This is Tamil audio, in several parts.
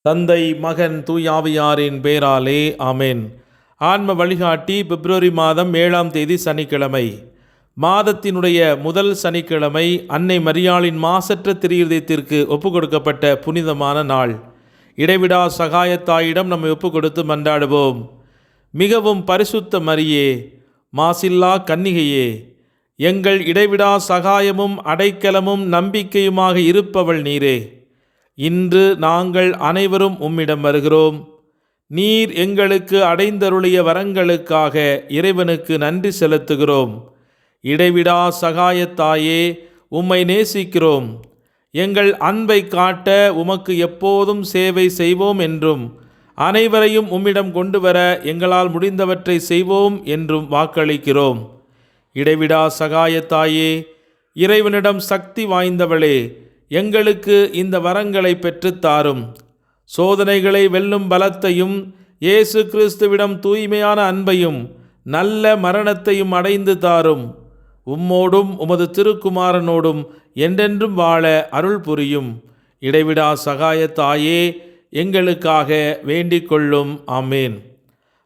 தந்தை, மகன், தூயாவியாரின் பேராலே ஆமென். ஆன்ம வழிகாட்டி பிப்ரவரி மாதம் 7ஆம் தேதி சனிக்கிழமை. மாதத்தினுடைய முதல் சனிக்கிழமை அன்னை மரியாளின் மாசற்ற திரியதயத்திற்கு ஒப்பு கொடுக்கப்பட்ட புனிதமான நாள். இடைவிடா சகாயத்தாயிடம் நம்மை ஒப்பு கொடுத்து மன்றாடுவோம். மிகவும் பரிசுத்த மரியே, மாசில்லா கன்னிகையே, எங்கள் இடைவிடா சகாயமும் அடைக்கலமும் நம்பிக்கையுமாக இருப்பவள் நீரே. இன்று நாங்கள் அனைவரும் உம்மிடம் வருகிறோம். நீர் எங்களுக்கு அடைந்தருளிய வரங்களுக்காக இறைவனுக்கு நன்றி செலுத்துகிறோம். இடைவிடா சகாயத்தாயே, உம்மை நேசிக்கிறோம். எங்கள் அன்பை காட்ட உமக்கு எப்போதும் சேவை செய்வோம் என்றும், அனைவரையும் உம்மிடம் கொண்டு வர எங்களால் முடிந்தவற்றை செய்வோம் என்றும் வாக்களிக்கிறோம். இடைவிடா சகாயத்தாயே, இறைவனிடம் சக்தி வாய்ந்தவளே, எங்களுக்கு இந்த வரங்களை பெற்றுத்தாரும். சோதனைகளை வெல்லும் பலத்தையும், இயேசு கிறிஸ்துவிடம் தூய்மையான அன்பையும், நல்ல மரணத்தையும் அடைந்து தாரும். உம்மோடும் உமது திருக்குமாரனோடும் என்றென்றும் வாழ அருள் புரியும். இடைவிடா சகாயத்தாயே, எங்களுக்காக வேண்டிக் கொள்ளும். ஆமேன்.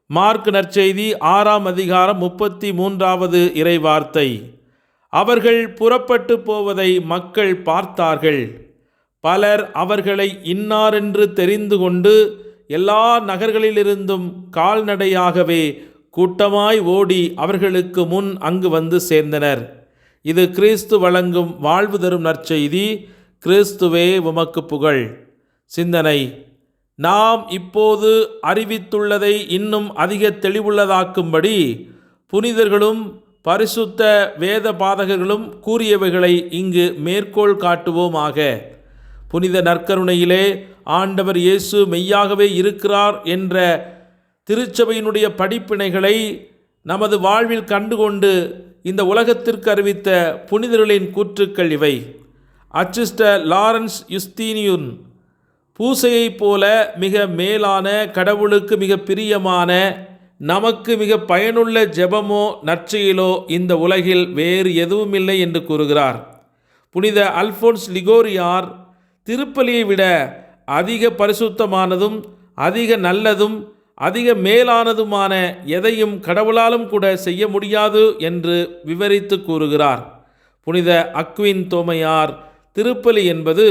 மார்க் நற்செய்தி 6ஆம் அதிகாரம் 33வது இறைவார்த்தை. அவர்கள் புறப்பட்டு போவதை மக்கள் பார்த்தார்கள். பலர் அவர்களை இன்னாரென்று தெரிந்து கொண்டு எல்லா நகர்களிலிருந்தும் கால்நடையாகவே கூட்டமாய் ஓடி அவர்களுக்கு முன் அங்கு வந்து சேர்ந்தனர். இது கிறிஸ்து வழங்கும் வாழ்வு தரும் நற்செய்தி. கிறிஸ்துவே உமக்கு புகழ். சிந்தனை: நாம் இப்போது அறிவித்துள்ளதை இன்னும் அதிக தெளிவுள்ளதாக்கும்படி புனிதர்களும் பரிசுத்த வேத பாதகர்களும் கூறியவைகளை இங்கு மேற்கோள் காட்டுவோமாக. புனித நற்கருணையிலே ஆண்டவர் இயேசு மெய்யாகவே இருக்கிறார் என்ற திருச்சபையினுடைய படிப்பினைகளை நமது வாழ்வில் கண்டுகொண்டு இந்த உலகத்திற்கு அறிவித்த புனிதர்களின் கூற்றுக்கள் இவை. அச்சிஸ்டர் லாரன்ஸ் யுஸ்தீனியுன் பூசையைப் போல மிக மேலான, கடவுளுக்கு மிக பிரியமான, நமக்கு மிக பயனுள்ள ஜெபமோ நற்செயலோ இந்த உலகில் வேறு எதுவுமில்லை என்று கூறுகிறார். புனித அல்போன்ஸ் லிகோரியார் திருப்பலியை விட அதிக பரிசுத்தமானதும், அதிக நல்லதும், அதிக மேலானதுமான எதையும் கடவுளாலும் கூட செய்ய முடியாது என்று விவரித்து கூறுகிறார். புனித அக்வின் தோமையார் திருப்பலி என்பது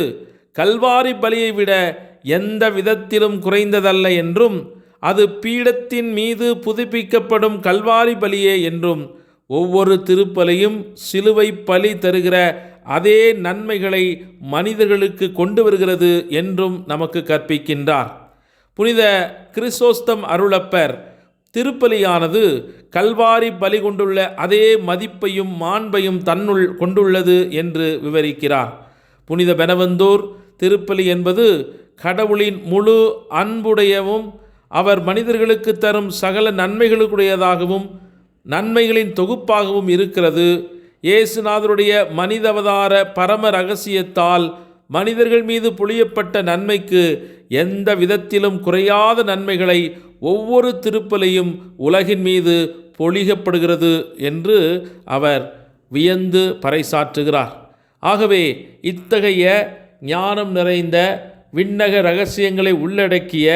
கல்வாரி பலியை விட எந்த விதத்திலும் குறைந்ததல்ல என்றும், அது பீடத்தின் மீது புதுப்பிக்கப்படும் கல்வாரி பலியே என்றும், ஒவ்வொரு திருப்பலியும் சிலுவை பலி தருகிற அதே நன்மைகளை மனிதர்களுக்கு கொண்டு வருகிறது என்றும் நமக்கு கற்பிக்கின்றார். புனித கிறிசோஸ்தம் அருளப்பர் திருப்பலியானது கல்வாரி பலி கொண்டுள்ள அதே மதிப்பையும் மாண்பையும் தன்னுள் கொண்டுள்ளது என்று விவரிக்கிறார். புனித பெனவந்தூர் திருப்பலி என்பது கடவுளின் முழு அன்புடையவும், அவர் மனிதர்களுக்கு தரும் சகல நன்மைகளுக்குடையதாகவும், நன்மைகளின் தொகுப்பாகவும் இருக்கிறது. இயேசுநாதருடைய மனிதவதார பரம இரகசியத்தால் மனிதர்கள் மீது பொழியப்பட்ட நன்மைக்கு எந்த விதத்திலும் குறையாத நன்மைகளை ஒவ்வொரு திருப்பலியும் உலகின் மீது பொழியப்படுகிறது என்று அவர் வியந்து பறைசாற்றுகிறார். ஆகவே இத்தகைய ஞானம் நிறைந்த, விண்ணக இரகசியங்களை உள்ளடக்கிய,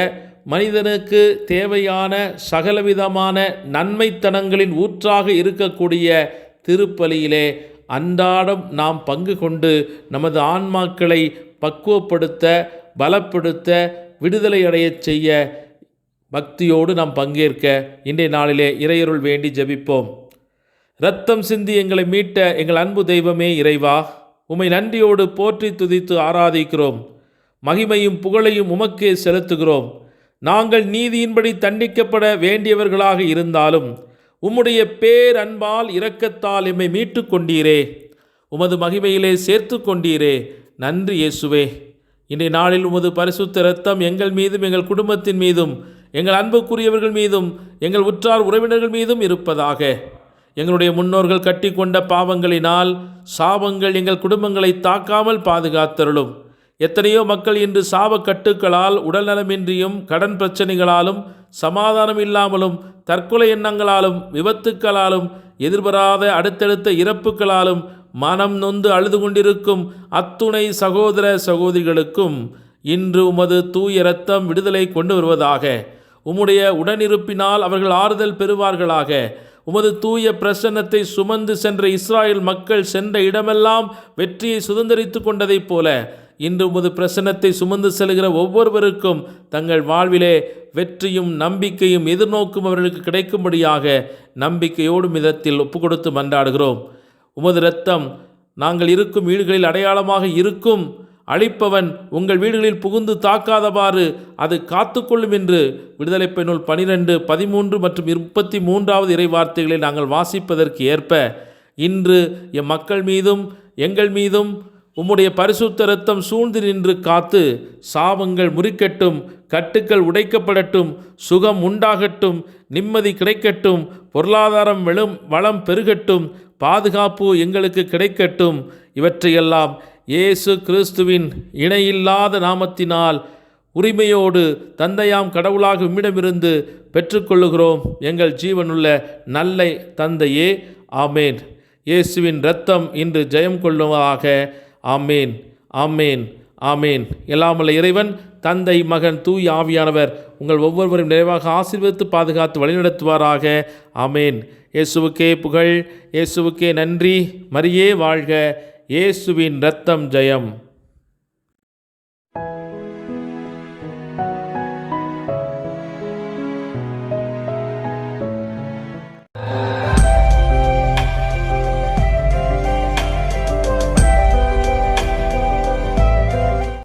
மனிதனுக்கு தேவையான சகலவிதமான நன்மைத்தனங்களின் ஊற்றாக இருக்கக்கூடிய திருப்பலியிலே அன்றாடம் நாம் பங்கு கொண்டு நமது ஆன்மாக்களை பக்குவப்படுத்த, பலப்படுத்த, விடுதலை அடையச் செய்ய பக்தியோடு நாம் பங்கேற்க இன்றைய நாளிலே இறையருள் வேண்டி ஜெபிப்போம். இரத்தம் சிந்தி எங்களை மீட்ட எங்கள் அன்பு தெய்வமே இறைவா, உம்மை நன்றியோடு போற்றி துதித்து ஆராதிக்கிறோம். மகிமையும் புகழையும் உமக்கே செலுத்துகிறோம். நாங்கள் நீதியின்படி தண்டிக்கப்பட வேண்டியவர்களாக இருந்தாலும் உம்முடைய பேரன்பால் இரக்கத்தால் எம்மை மீட்டு கொண்டீரே, உமது மகிமையிலே சேர்த்து கொண்டீரே. நன்றி இயேசுவே. இன்றைய நாளில் உமது பரிசுத்த இரத்தம் எங்கள் மீதும், எங்கள் குடும்பத்தின் மீதும், எங்கள் அன்புக்குரியவர்கள் மீதும், எங்கள் உற்றார் உறவினர்கள் மீதும் இருப்பதாக. எங்களுடைய முன்னோர்கள் கட்டி கொண்ட பாவங்களினால் சாபங்கள் எங்கள் குடும்பங்களை தாக்காமல் பாதுகாத்தருளும். எத்தனையோ மக்கள் இன்று சாபக்கட்டுக்களால், உடல்நலமின்றியும், கடன் பிரச்சனைகளாலும், சமாதானம் இல்லாமலும், தற்கொலை எண்ணங்களாலும், விபத்துக்களாலும், எதிர்பாராத அடுத்தடுத்த இறப்புகளாலும் மனம் நொந்து அழுது கொண்டிருக்கும் அத்துணை சகோதர சகோதரிகளுக்கும் இன்று உமது தூய இரத்தம் விடுதலை கொண்டு வருவதாக. உம்முடைய உடனிருப்பினால் அவர்கள் ஆறுதல் பெறுவார்களாக. உமது தூய பிரசன்னத்தை சுமந்து சென்ற இஸ்ராயேல் மக்கள் சென்ற இடமெல்லாம் வெற்றியை சுதந்திரித்து கொண்டதைப் போல இன்று உமது பிரசன்னத்தை சுமந்து செல்கிற ஒவ்வொருவருக்கும் தங்கள் வாழ்விலே வெற்றியும் நம்பிக்கையும் எதிர்நோக்கும் அவர்களுக்கு கிடைக்கும்படியாக நம்பிக்கையோடு மிதத்தில் ஒப்புக்கொடுத்து மன்றாடுகிறோம். உமது இரத்தம் நாங்கள் இருக்கும் வீடுகளில் அடையாளமாக இருக்கும். அழிப்பவன் உங்கள் வீடுகளில் புகுந்து தாக்காதவாறு அது காத்துக்கொள்ளும் என்று விடுதலை நூல் 12, 13 மற்றும் 33வது இறைவார்த்தைகளை நாங்கள் வாசிப்பதற்கு ஏற்ப இன்று எம் மக்கள் மீதும் எங்கள் மீதும் உம்முடைய பரிசுத்த இரத்தம் சூழ்ந்து நின்று காத்து சாபங்கள் முறிக்கட்டும், கட்டுக்கள் உடைக்கப்படட்டும், சுகம் உண்டாகட்டும், நிம்மதி கிடைக்கட்டும், பொருளாதாரம் வளம் பெருகட்டும், பாதுகாப்பு எங்களுக்கு கிடைக்கட்டும். இவற்றையெல்லாம் இயேசு கிறிஸ்துவின் இணையில்லாத நாமத்தினால் உரிமையோடு தந்தையாம் கடவுளாக உம்மிடமிருந்து பெற்றுக்கொள்ளுகிறோம் எங்கள் ஜீவனுள்ள நல்ல தந்தையே. ஆமேன். இயேசுவின் இரத்தம் இன்று ஜெயம் கொள்ளுவதாக. ஆமேன், ஆமேன், ஆமேன். எல்லாமல்ல இறைவன் தந்தை, மகன், தூய் ஆவியானவர் உங்கள் ஒவ்வொருவரும் நிறைவாக ஆசீர்வதித்து பாதுகாத்து வழிநடத்துவாராக. ஆமேன். இயேசுவுக்கே புகழ், இயேசுவுக்கே நன்றி. மரியே வாழ்க. இயேசுவின் இரத்தம் ஜெயம்.